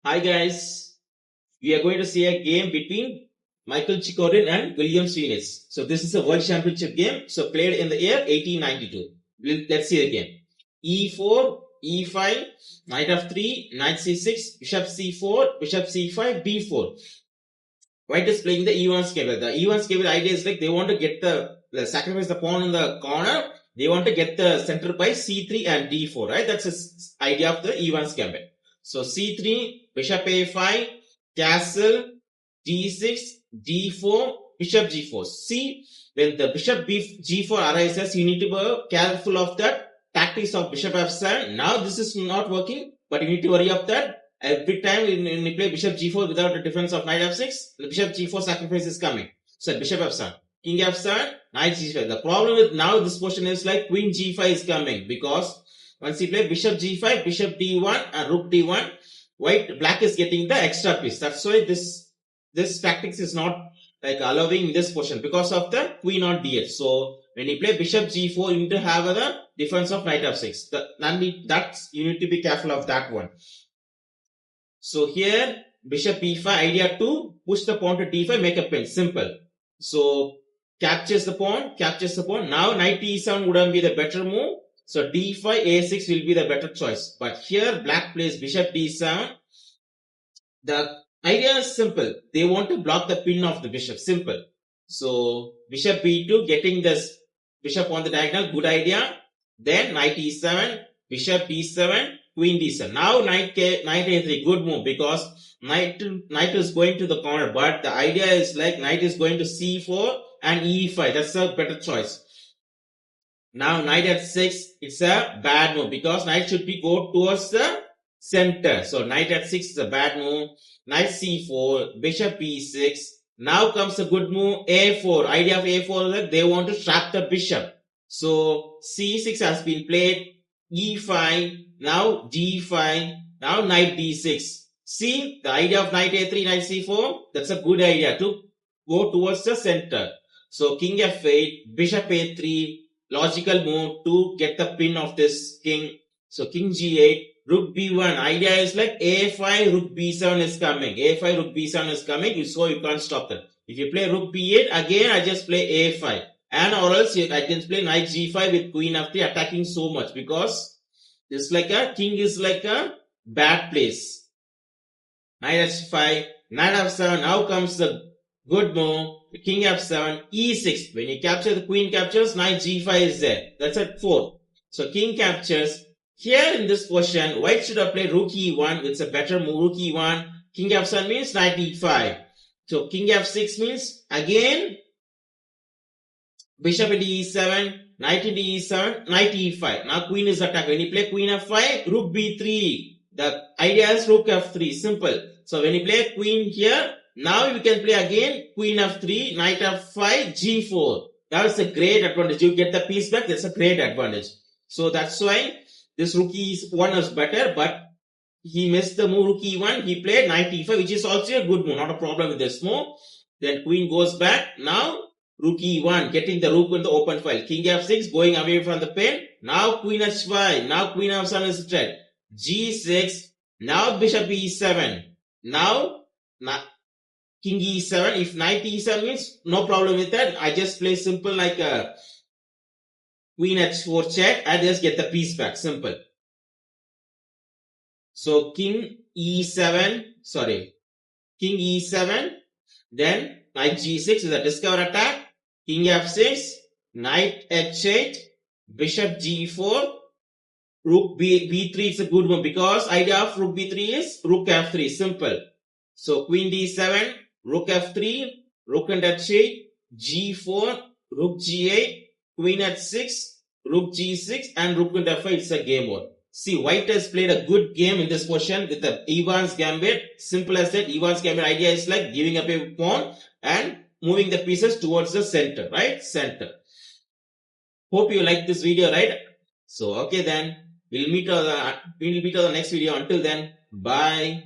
Hi guys, we are going to see a game between Michael Chikorin and William Steenitz. So this is a World Championship game, so played in the year 1892. Let's see the game. E4, E5, Knight f3, Knight c6, Bishop c4, Bishop c5, b4. White is playing the E1 scalar. The E1 scalar idea is like they want to get the sacrifice the pawn in the corner. They want to get the center by c3 and d4, right? That's the idea of the E1 gambit. So c3, bishop a5, castle, d6, d4, bishop g4. See, when the bishop g4 arises, you need to be careful of that tactics of bishop f7. Now this is not working, but you need to worry of that. Every time when you play bishop g4 without a defense of knight f6, the bishop g4 sacrifice is coming. So bishop f7, king f7, knight g5. The problem with now this position is like queen g5 is coming, because once you play bishop g5, bishop d1 and rook d1, black is getting the extra piece. That's why this tactics is not like allowing this position because of the queen on d8. So when you play bishop g4, you need to have the defense of knight f6. That's you need to be careful of that one. So here bishop e5, idea to push the pawn to d5, make a pin. Simple. So captures the pawn. Now knight e7 wouldn't be the better move. So d5, a6 will be the better choice. But here black plays bishop d7. The idea is simple. They want to block the pin of the bishop. Simple. So bishop b2, getting this bishop on the diagonal, good idea. Then knight e7, bishop d7, queen d7. Now knight a3, good move, because knight is going to the corner, but the idea is like knight is going to c4 and e5. That's a better choice. Now knight at 6, it's a bad move, because knight should be go towards the center. So knight at 6 is a bad move. Knight c4, bishop e6. Now comes a good move, a4. Idea of a4 is that they want to trap the bishop. So c6 has been played, e5, now d5, now knight d6. See, the idea of knight a3, knight c4, that's a good idea to go towards the center. So king f8, bishop a3, logical move to get the pin of this king. So king g8, rook b1. Idea is like a5, rook b7 is coming. a5, rook b7 is coming, so you can't stop that. If you play rook b8, again I just play a5. And or else I can play knight g5 with queen f3, attacking so much, because it's like a king is like a bad place. Knight h5, knight f7. Now comes the good move. King f7, e6. When you capture, the queen captures, knight g5 is there. That's at 4. So king captures. Here in this position, white should have played rook e1. It's a better move. Rook e1. King f7 means knight e5. So king f6 means again bishop into e7, knight into e7, knight e5. Now queen is attacked. When you play queen f5, rook b3. The idea is rook f3. Simple. So when you play queen here, now you can play again queen f3, knight f5, g4. That's a great advantage. You get the piece back. That's a great advantage. So that's why this rook e1 is better, but he missed the move rook e1. He played knight e5, which is also a good move. Not a problem with this move. Then queen goes back. Now rook e1, getting the rook in the open file. King f6, going away from the pin. Now queen h5. Now queen f7 is threat. g6. Now bishop e7. Now king e7. If knight e7 means no problem with that. I just play simple like a queen h4 check. I just get the piece back. Simple. So king e7. King e7. Then knight g6 is a discover attack. King f6, knight h8, bishop g4, rook b3 is a good one, because idea of rook b3 is rook f3. Simple. So queen d7, rook f3, rook and h8, g4, rook g8, queen h6, rook g6, and rook and f5. It's a game over. See, white has played a good game in this position with the Ivan's gambit. Simple as that. Ivan's gambit idea is like giving up a pawn and moving the pieces towards the center, right? Center. Hope you like this video, right? So, okay then. We'll meet on the next video. Until then, bye.